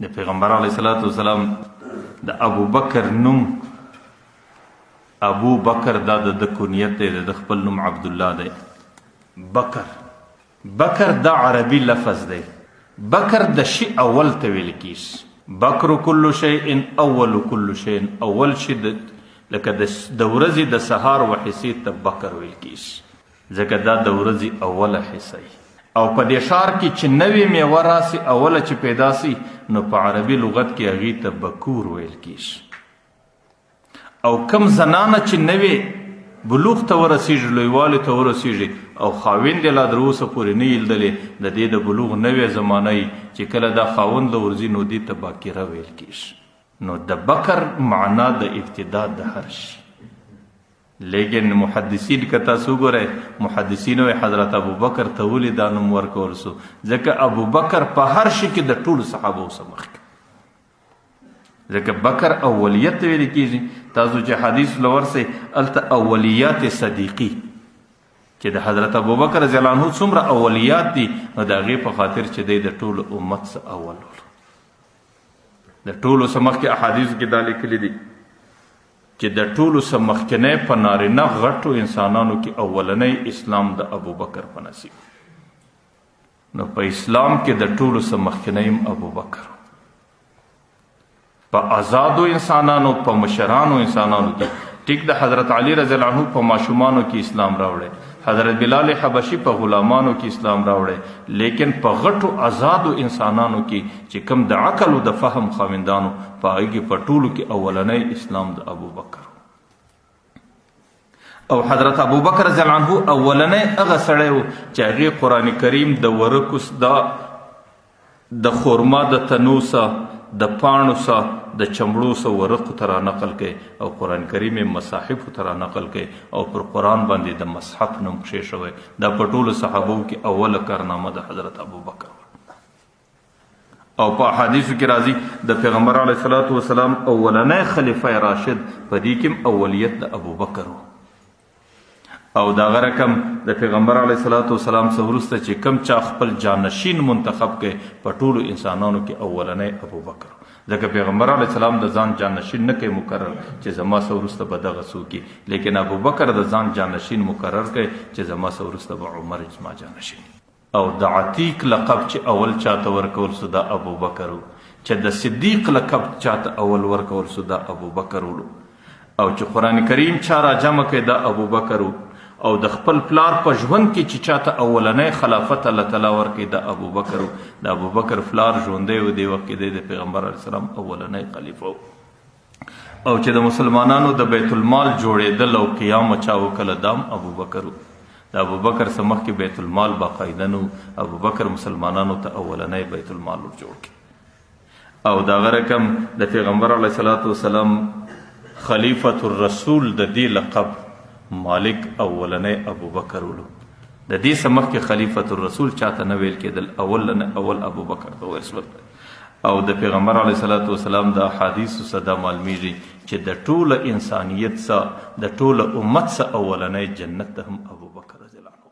د پیغمبر علیه الصلاة والسلام د ابو بکر نوم ابو بکر دا د کنیت دی، د خپل نوم عبدالله دی. بکر دا عربي لفظ دی. بکر د شي اول ته ویل کیږي. بکر کل شیء اول کل شیء، اول شي لکه د ورځې د سهار و حصې ته بکر ویل کیږي، ځکه دا د ورځې اوله حصه وي. او په دې ښار کې چې نوې میوه راسي، اوله چې پیدا سي، نو په عربي لغت کې هغې ته بکور ویل کیږي. او کم زنانه چې نوې بلوغ ته ورسیږي، لویوالي ته ورسیږي، او خاوند یې لا تر اوسه پورې نه لیدلې، د دې د بلوغ نوې زمانه یي چې کله دا خاوند له ورځي، نو دې ته باکره ویل کیږي. نو د بکر معنا د ابتدا د هر شي. لیکن محدثین که تاسو وګورئ، محدثین وایي حضرت ابوبکر ته ولې دا نوم ورکول سو؟ ځکه ابوبکر په هر شي کې د ټولو صحابو څخه مخکې، ځکه بکر اولیت ته ویل کېږي. تاسو چې حدیث لورسئ هلته اولیات صدیقي چې د حضرت ابوبکر رضی الله عنه څومره اولیات دي، نو د هغې په خاطر چې دی د ټولو امت څخه اول ولو. د ټولو څخه مخکې احادیثو کې دا لیکلي دي چې د ټولو څخه مخکنی په نارینه غټو انسانانو کې اولنی اسلام د ابوبکر په نصیب. نو په اسلام کې د ټولو څخه مخکنی ابوبکر، په آزادو انسانانو، په مشرانو انسانانو کې. ټیک د حضرت علی رضی الله عنه په ماشومانو کې اسلام راوړی، حضرت بلال حبشي په غلامانو کې اسلام راوړی، لیکن په غټو آزادو انسانانو کې چې کم د عقل او د فهم خاوندانو، په هغې کې په ټولو کې اولنی اسلام د ابوبکر. او حضرت ابوبکر رضی الله عنه اولنی هغه سړی و چې هغې قرآن کریم د ورکو د خورما د تنو سه، د پاڼو سه، د چمړو سه ورقو ته را نقل کوي، او قرآن کریم مصاحفو ته را نقل کوي، او پر قرآن باندې د مصحف نوم کښې شوی. دا په ټولو صحابو کې اوله کارنامه د حضرت ابوبکر. او په احادیثو کې راځي د پیغمبر علیه الصلاة والسلام اولنی خلیفه راشد، په دې کې اولیت د ابوبکر و. او دغه رقم د پیغمبر علیه الصلاة والسلام څخه وروسته چې کم چا خپل جانشین منتخب کړي، په ټولو انسانانو کې اولنی ابوبکر. ځکه پیغمبر علیه السلام د ځان جانشین نه کوي مقرر چې زما څخه وروسته به دغه څوک وي، لیکن ابوبکر د ځان جانشین مقرر کوي چې زما څخه وروسته به عمر زما جانشین. او د عتیق لقب چې اول چاته ورکول سو دا ابوبکر و، چې د صدیق لقب چاته اول ورکول سو دا ابوبکر و. او چې قرآن کریم چا را جمع کوي دا ابوبکر و. او د خپل پلار په ژوند کې چې چاته اولنی خلافت الله تعالی ورکړي د ابوبکر و. د ابوبکر پلار ژوندی و، دې وخت کې دی د پیغمبر علیه السلام اولنی خلیفه و. او چې د مسلمانانو د بیت المال جوړېدل او قیام چا وکړه دام ابوبکر و. د ابوبکر څخه مخکې بیت المال باقاعده نه و، ابوبکر مسلمانانو ته اولنی بیت المال جوړ کړي. او دغه رقم د پیغمبر علیه الصلاة والسلام خلیفة الرسول د دې لقب مالک اولنی ابوبکر ولو. د دې څخه مخکې خلیفة الرسول چاته نه ویل کېدل، اول ابوبکر ته ویل شول. او د پیغمبر علیه الصلاة والسلام د احادیثو څخه دا معلومیږي چې د ټوله انسانیت څخه، د ټوله امت څخه اولنی جنت ته هم ابوبکر رضی الله عنه.